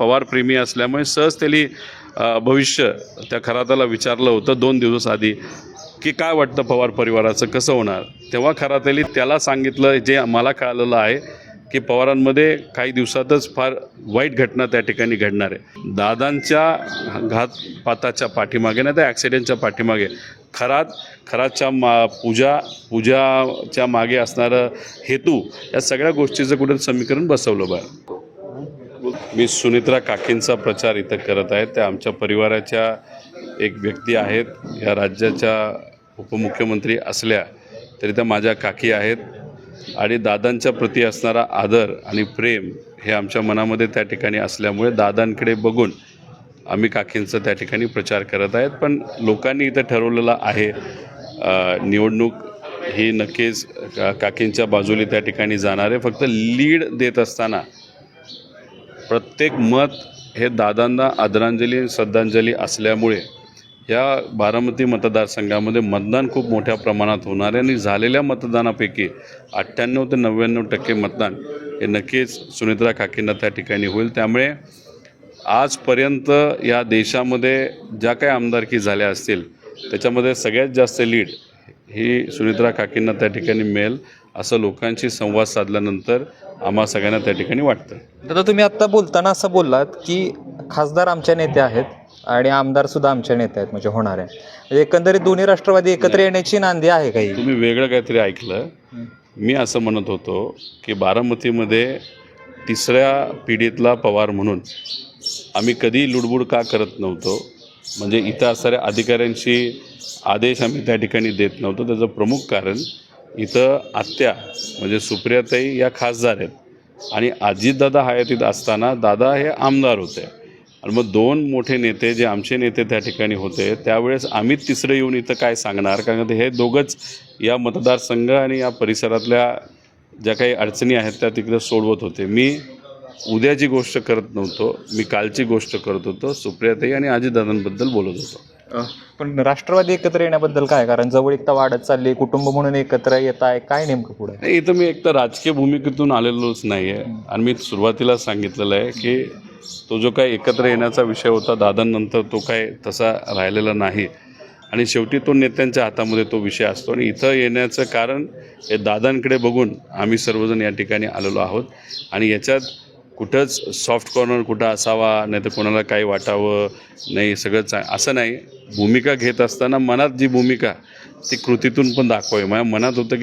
पवार प्रेमी असल्यामुळे सहज त्याला भविष्य त्या खराताला विचारलं होतं 2 दिवस आधी की काय वाटतं पवार परिवाराचं कसं होणार. तेव्हा खराताली त्याला सांगितलं जे मला कळालेलं आहे की पवारांमध्ये काही दिवसातच फार वाईट घटना त्या ठिकाणी घडणार आहे. दादांच्या घातपाताच्या पाठीमागे ना त्या ॲक्सिडेंटच्या पाठीमागे खरातच्या पूजाच्या मागे असणारं हेतू या सगळ्या गोष्टीचं कुठे समीकरण बसवलं बाहेर. मी सुनित्रा काकींचा प्रचार इथं करत आहे. त्या आमच्या परिवाराच्या एक व्यक्ती आहेत. या राज्याच्या उपमुख्यमंत्री असल्या तरी त्या माझ्या काकी आहेत आणि दादांच्या प्रती असणारा आदर आणि प्रेम हे आमच्या मनामध्ये त्या ठिकाणी असल्यामुळे दादांकडे बघून आम्ही काकींचा त्या ठिकाणी प्रचार करत आहेत. पण लोकांनी इथं ठरवलेलं आहे निवडणूक ही नक्कीच काकींच्या बाजूला त्या ठिकाणी जाणार आहे. फक्त लीड देत असताना प्रत्येक मत हे दादांना आदरांजली श्रद्धांजली असल्यामुळे या बारामती मतदारसंघामध्ये मतदान खूप मोठ्या प्रमाणात होणार आहे आणि झालेल्या मतदानापैकी 98 ते 99% मतदान हे नक्कीच सुनित्रा काकींना त्या ठिकाणी होईल. त्यामुळे आजपर्यंत या देशामध्ये ज्या काही आमदारकी झाल्या असतील त्याच्यामध्ये सगळ्यात जास्त लीड ही सुनित्रा काकींना त्या ठिकाणी मिळेल असं लोकांशी संवाद साधल्यानंतर आम्हा सगळ्यांना त्या ठिकाणी वाटतं. दादा, तुम्ही आत्ता बोलताना असं बोललात की खासदार आमच्या नेते आहेत आणि आमदार सुद्धा आमच्या नेते आहेत, म्हणजे होणार आहे. म्हणजे एकंदरीत दोन्ही राष्ट्रवादी एकत्र येण्याची नांदी आहे काही? तुम्ही वेगळं काहीतरी ऐकलं. मी असं म्हणत होतो की बारामतीमध्ये 3ऱ्या पिढीतला पवार म्हणून आम्ही कधी लुडबुड का करत नव्हतो. म्हणजे इथं असणाऱ्या अधिकाऱ्यांशी आदेश आम्ही त्या ठिकाणी देत नव्हतो. त्याचं प्रमुख कारण इथं आत्या म्हणजे सुप्रियाताई या खासदार आहेत आणि अजितदादा हयातीत असताना दादा हे आमदार होते. आणि मग 2 मोठे नेते जे आमचे नेते त्या ठिकाणी होते त्यावेळेस आम्ही 3रं येऊन इथं काय सांगणार, कारण हे दोघंच या मतदारसंघ आणि या परिसरातल्या ज्या काही अडचणी आहेत त्या तिकडे सोडवत होते. मी उद्याची गोष्ट करत नव्हतो, मी कालची गोष्ट करत होतो. सुप्रियाताई आणि अजितदादांबद्दल बोलत होतो. पण राष्ट्रवादी एकत्र येण्याबद्दल काय, कारण जवळीकता वाढत चालली, कुटुंब म्हणून एकत्र येत आहे, काय नेमकं पुढे? नाही, इथं मी एक तर राजकीय भूमिकेतून आलेलोच नाही आहे. आणि मी सुरुवातीला सांगितलेलं आहे की तो जो काही एकत्र येण्याचा विषय होता दादांनंतर तो काय तसा राहिलेला नाही आणि शेवटी तो नेत्यांच्या हातामध्ये तो विषय असतो. आणि इथं येण्याचं कारण हे दादांकडे बघून आम्ही सर्वजण या ठिकाणी आलेलो आहोत. आणि याच्यात कुठंच सॉफ्ट कॉर्नर कुठं असावा, नाही तर कोणाला काही वाटावं नाही, सगळंच असं नाही. भूमिका घेत असताना मनात जी भूमिका ती कृतीतून पण दाखवावी. माझ्या मनात होतं की